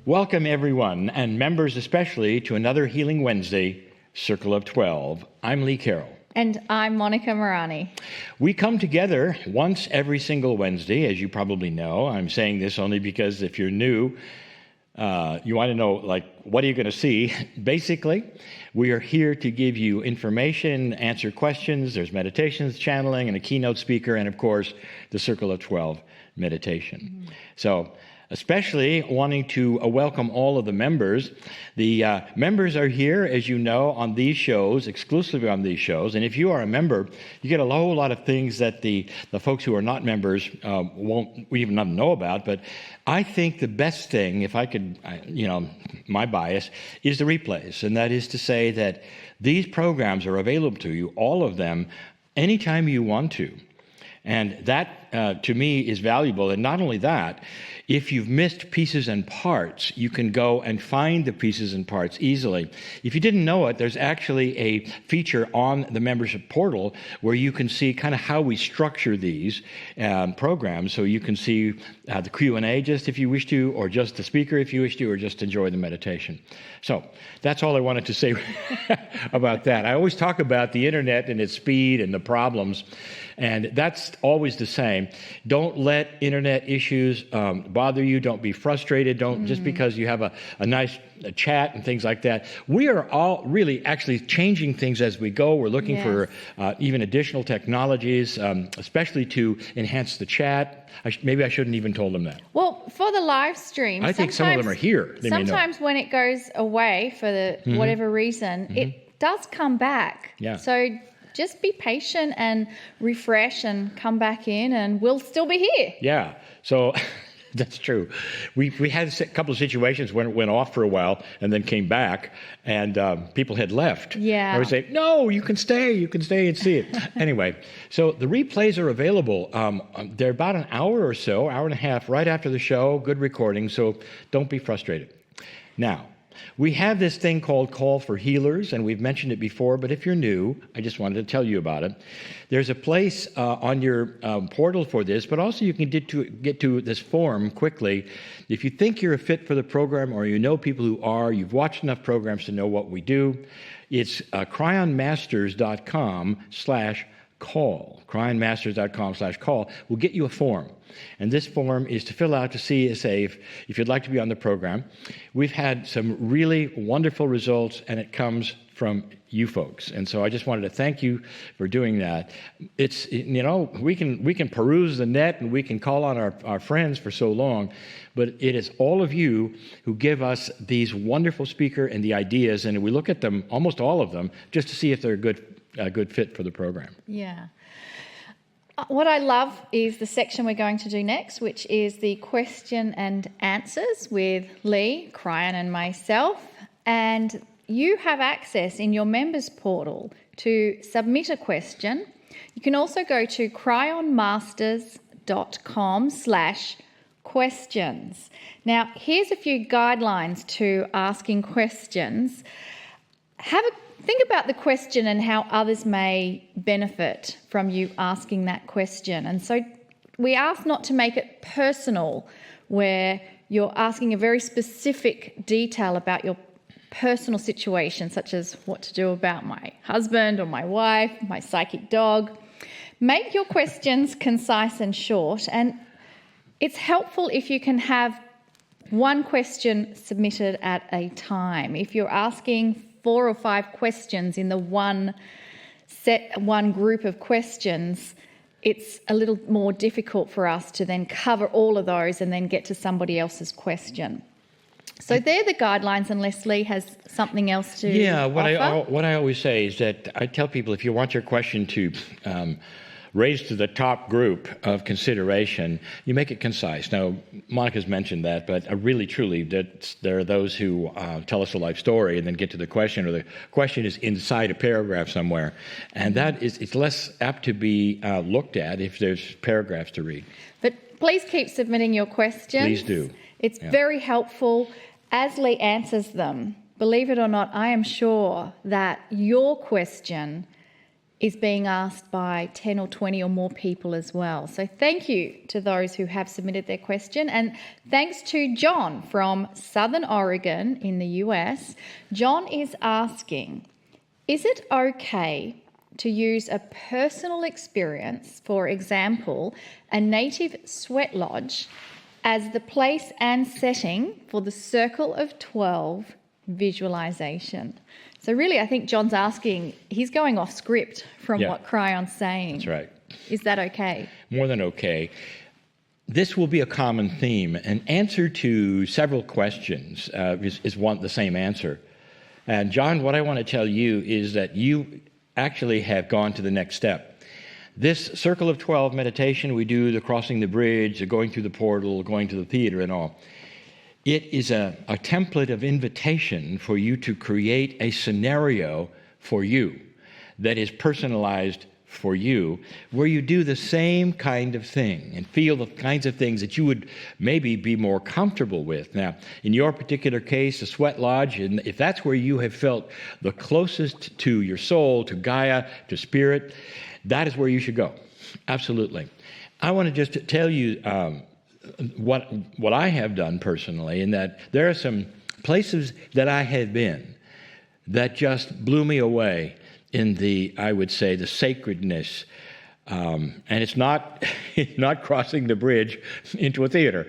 Welcome, everyone, and members especially, to another Healing Wednesday, Circle of 12. I'm Lee Carroll. And I'm Monica Murani. We come together once every single Wednesday, as you probably know. I'm saying this only because if you're new, you want to know, what are you going to see? Basically, we are here to give you information, answer questions. There's meditations, channeling, and a keynote speaker, and of course, the Circle of 12 meditation. So, especially wanting to welcome all of the members. The members are here, as you know, on these shows, exclusively on these shows. And if you are a member, you get a whole lot of things that the folks who are not members won't even know about. But I think the best thing, if I could, my bias, is the replays. And that is to say that these programs are available to you, all of them, anytime you want to. And that, to me, is valuable. And not only that, if you've missed pieces and parts, you can go and find the pieces and parts easily. If you didn't know it, there's actually a feature on the membership portal where you can see kind of how we structure these programs. So you can see the Q&A just if you wish to, or just the speaker if you wish to, or just enjoy the meditation. So that's all I wanted to say about that. I always talk about the internet and its speed and the problems. And that's always the same. Don't let internet issues bother you. Don't be frustrated. Don't just because you have a nice chat and things like that. We are all really actually changing things as we go. We're looking for even additional technologies, especially to enhance the chat. Maybe I shouldn't even told them that. Well, for the live stream, I think some of them are here. Sometimes when it goes away for the whatever reason, it does come back. Yeah. So just be patient and refresh and come back in, and we'll still be here. Yeah, so that's true. We had a couple of situations when it went off for a while and then came back, and people had left. Yeah. I would say, no, you can stay and see it. Anyway, so the replays are available. They're about an hour or so, hour and a half, right after the show, good recording, so don't be frustrated. Now, we have this thing called Call for Healers, and we've mentioned it before, but if you're new, I just wanted to tell you about it. There's a place on your portal for this, but also you can get to this form quickly. If you think you're a fit for the program, or you know people who are, you've watched enough programs to know what we do, it's cryonmasters.com/call. cryonmasters.com/call will get you a form. And this form is to fill out to see if you'd like to be on the program. We've had some really wonderful results, and it comes from you folks. And so I just wanted to thank you for doing that. It's, we can peruse the net and we can call on our friends for so long, but it is all of you who give us these wonderful speaker and the ideas, and we look at them, almost all of them, just to see if they're a good fit for the program. Yeah. What I love is the section we're going to do next, which is the question and answers with Lee, Kryon, and myself. And you have access in your members portal to submit a question. You can also go to cryonmasters.com/questions. Now, here's a few guidelines to asking questions. Think about the question and how others may benefit from you asking that question. And so we ask not to make it personal, where you're asking a very specific detail about your personal situation, such as what to do about my husband or my wife, my psychic dog. Make your questions concise and short, and it's helpful if you can have one question submitted at a time. If you're asking 4 or 5 questions in the one group of questions, it's a little more difficult for us to then cover all of those and then get to somebody else's question. So they're the guidelines, unless Lee has something else to offer. What I always say is that I tell people, if you want your question to raised to the top group of consideration, you make it concise. Now, Monica's mentioned that, but really, truly, there are those who tell us a life story and then get to the question, or the question is inside a paragraph somewhere. And it's less apt to be looked at if there's paragraphs to read. But please keep submitting your questions. Please do. It's very helpful. As Lee answers them, believe it or not, I am sure that your question is being asked by 10 or 20 or more people as well. So thank you to those who have submitted their question. And thanks to John from Southern Oregon in the US. John is asking, is it okay to use a personal experience, for example, a native sweat lodge, as the place and setting for the Circle of 12 visualization? So really, I think John's asking, he's going off script from what Kryon's saying. That's right. Is that okay? More than okay. This will be a common theme. An answer to several questions is the same answer. And John, what I want to tell you is that you actually have gone to the next step. This Circle of 12 meditation, we do the crossing the bridge, the going through the portal, going to the theater and all. It is a template of invitation for you to create a scenario for you that is personalized for you, where you do the same kind of thing and feel the kinds of things that you would maybe be more comfortable with. Now, in your particular case, the sweat lodge, and if that's where you have felt the closest to your soul, to Gaia, to spirit, that is where you should go. Absolutely. I want to just tell you what I have done personally, in that there are some places that I had been that just blew me away in the, I would say, the sacredness. And it's not crossing the bridge into a theater.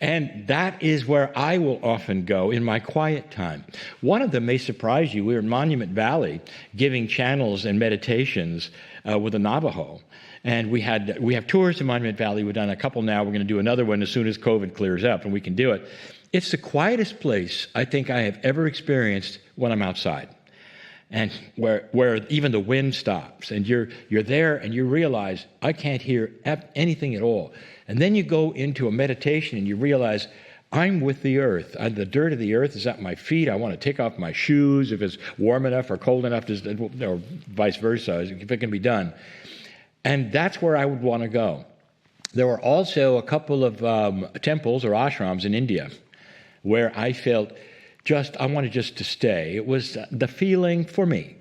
And that is where I will often go in my quiet time. One of them may surprise you. We were in Monument Valley giving channels and meditations with the Navajo. And we have tours in Monument Valley. We've done a couple now. We're going to do another one as soon as COVID clears up and we can do it. It's the quietest place I think I have ever experienced when I'm outside. And where even the wind stops, and you're there and you realize, I can't hear anything at all. And then you go into a meditation and you realize, I'm with the earth. The dirt of the earth is at my feet. I want to take off my shoes if it's warm enough or cold enough, or vice versa, if it can be done. And that's where I would want to go. There were also a couple of temples or ashrams in India where I felt I wanted just to stay. It was the feeling for me.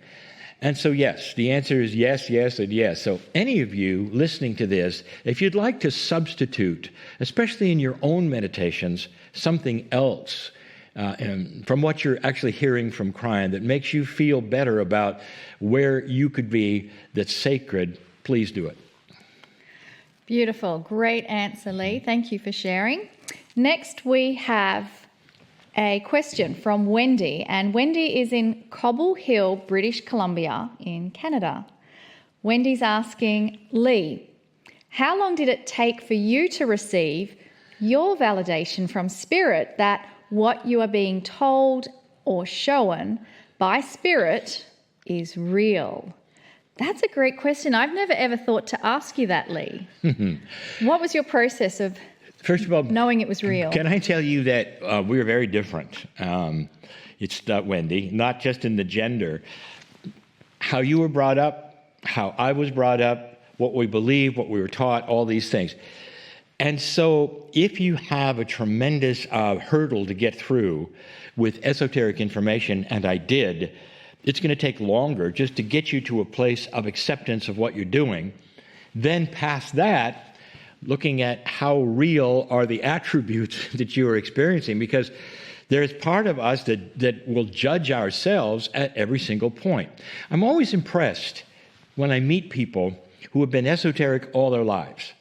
And so, yes, the answer is yes, yes, and yes. So any of you listening to this, if you'd like to substitute, especially in your own meditations, something else from what you're actually hearing from Kryon that makes you feel better about where you could be that's sacred, please do it. Beautiful. Great answer, Lee. Thank you for sharing. Next, we have a question from Wendy, and Wendy is in Cobble Hill, British Columbia in Canada. Wendy's asking, Lee, how long did it take for you to receive your validation from Spirit that what you are being told or shown by Spirit is real? That's a great question. I've never ever thought to ask you that, Lee. What was your process of First of all, knowing it was real? Can I tell you that we are very different? It's Wendy, not just in the gender. How you were brought up, how I was brought up, what we believe, what we were taught, all these things. And so if you have a tremendous hurdle to get through with esoteric information, and I did, it's going to take longer just to get you to a place of acceptance of what you're doing. Then past that, looking at how real are the attributes that you are experiencing, because there's part of us that will judge ourselves at every single point. I'm always impressed when I meet people who have been esoteric all their lives,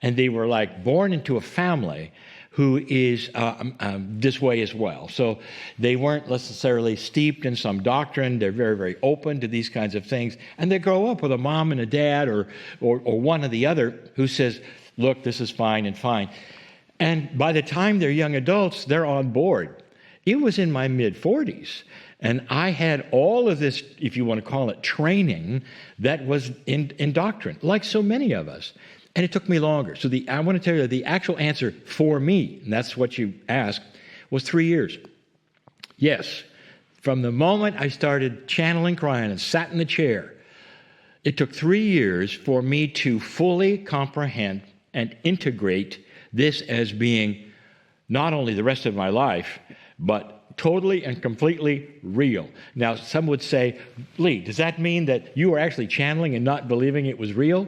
and they were like born into a family who is this way as well. So they weren't necessarily steeped in some doctrine. They're very, very open to these kinds of things. And they grow up with a mom and a dad or one or the other who says, look, this is fine and fine. And by the time they're young adults, they're on board. It was in my mid-40s, and I had all of this, if you want to call it, training that was in doctrine, like so many of us. And it took me longer. So I want to tell you the actual answer for me, and that's what you asked, was 3 years. Yes, from the moment I started channeling Kryon and sat in the chair, it took 3 years for me to fully comprehend and integrate this as being not only the rest of my life, but totally and completely real. Now, some would say, Lee, does that mean that you were actually channeling and not believing it was real?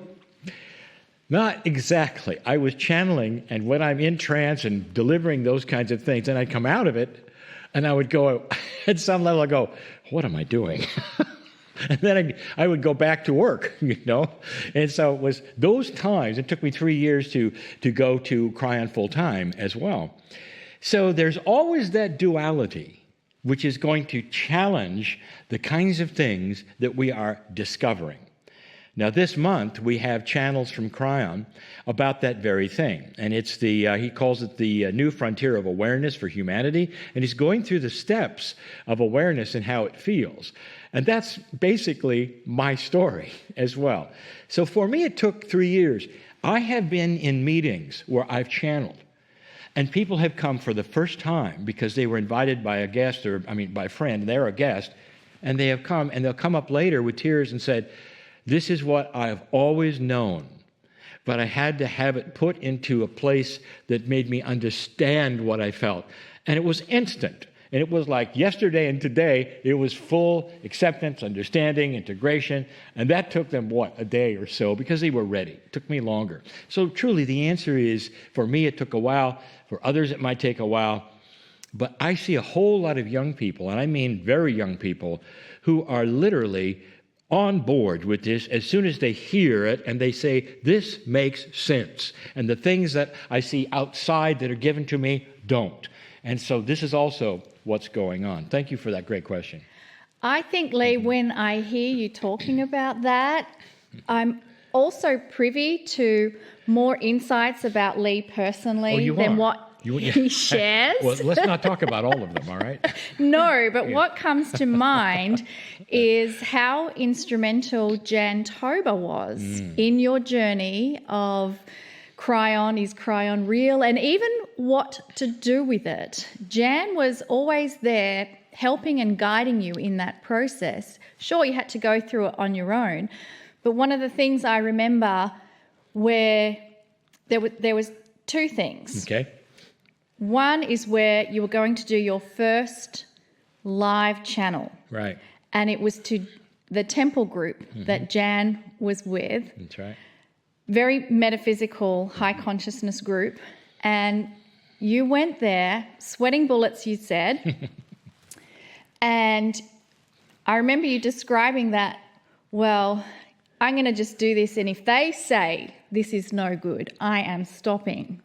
Not exactly. I was channeling, and when I'm in trance and delivering those kinds of things, and I'd come out of it, and I would go, at some level, I go, what am I doing? And then I would go back to work, And so it was those times. It took me 3 years to go to Kryon full time as well. So there's always that duality, which is going to challenge the kinds of things that we are discovering. Now, this month, we have channels from Kryon about that very thing. And it's he calls it the new frontier of awareness for humanity. And he's going through the steps of awareness and how it feels. And that's basically my story as well. So for me, it took 3 years. I have been in meetings where I've channeled. And people have come for the first time because they were invited by a guest by a friend. They're a guest. And they have come, and they'll come up later with tears and said, this is what I've always known, but I had to have it put into a place that made me understand what I felt. And it was instant. And it was like yesterday and today, it was full acceptance, understanding, integration. And that took them, a day or so, because they were ready. It took me longer. So truly, the answer is, for me, it took a while. For others, it might take a while. But I see a whole lot of young people, and I mean very young people, who are literally on board with this as soon as they hear it and they say, this makes sense. And the things that I see outside that are given to me don't. And so this is also what's going on. Thank you for that great question. I think, Lee, when I hear you talking about that, I'm also privy to more insights about Lee personally than what he shares. Well, let's not talk about all of them, all right? No, but what comes to mind is how instrumental Jan Tober was in your journey of Kryon, is Kryon real, and even what to do with it. Jan was always there helping and guiding you in that process. Sure, you had to go through it on your own, but one of the things I remember where there was two things. Okay. One is where you were going to do your first live channel. Right. And it was to the temple group that Jan was with. That's right. Very metaphysical, high consciousness group. And you went there, sweating bullets, you said. And I remember you describing that, well, I'm going to just do this, and if they say this is no good, I am stopping.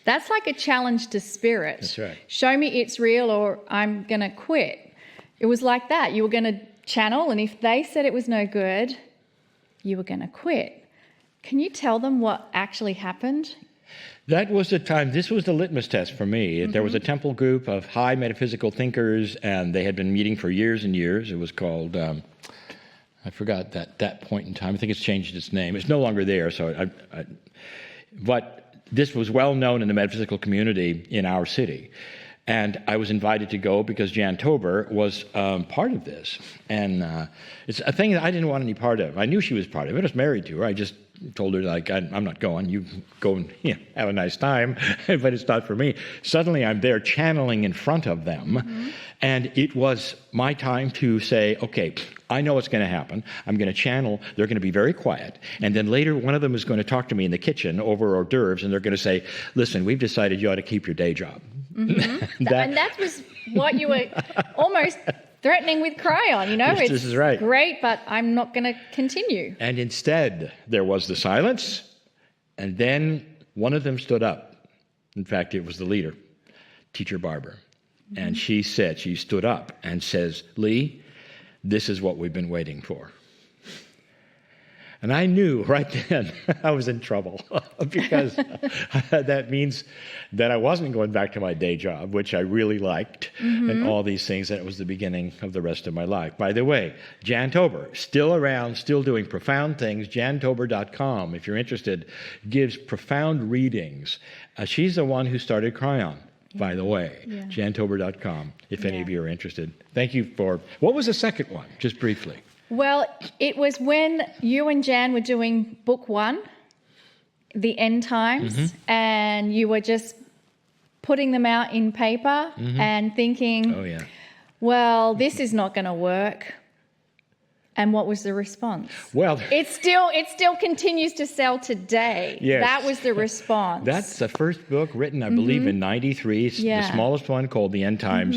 That's like a challenge to spirit. That's right. Show me it's real or I'm going to quit. It was like that. You were going to channel, and if they said it was no good, you were going to quit. Can you tell them what actually happened? That was the time, this was the litmus test for me. There was a temple group of high metaphysical thinkers, and they had been meeting for years and years. It was called, I forgot that point in time. I think it's changed its name. It's no longer there. But this was well known in the metaphysical community in our city. And I was invited to go because Jan Tober was part of this. And it's a thing that I didn't want any part of. I knew she was part of it. I was married to her. I just told her, I'm not going. You go and have a nice time, but it's not for me. Suddenly I'm there channeling in front of them. And it was my time to say, okay, I know what's going to happen. I'm going to channel. They're going to be very quiet. And then later, one of them is going to talk to me in the kitchen over hors d'oeuvres, and they're going to say, listen, we've decided you ought to keep your day job. And that was what you were almost threatening with Kryon, Yes, this is right. Great, but I'm not going to continue. And instead, there was the silence, and then one of them stood up. In fact, it was the leader, Teacher Barbara. And she stood up and says, Lee, this is what we've been waiting for. And I knew right then I was in trouble because that means that I wasn't going back to my day job, which I really liked, and all these things, and it was the beginning of the rest of my life. By the way, Jan Tober, still around, still doing profound things, jantober.com, if you're interested, gives profound readings. She's the one who started Kryon, by the way, jantober.com, if any of you are interested. Thank you for... What was the second one, just briefly? Well, it was when you and Jan were doing book one, The End Times, and you were just putting them out in paper and thinking, Oh, yeah. well, this is not going to work. And what was the response? Well, It still continues to sell today. Yes. That was the response. that's the first book written, I believe, in 93, Yeah. the smallest one, called The End Times.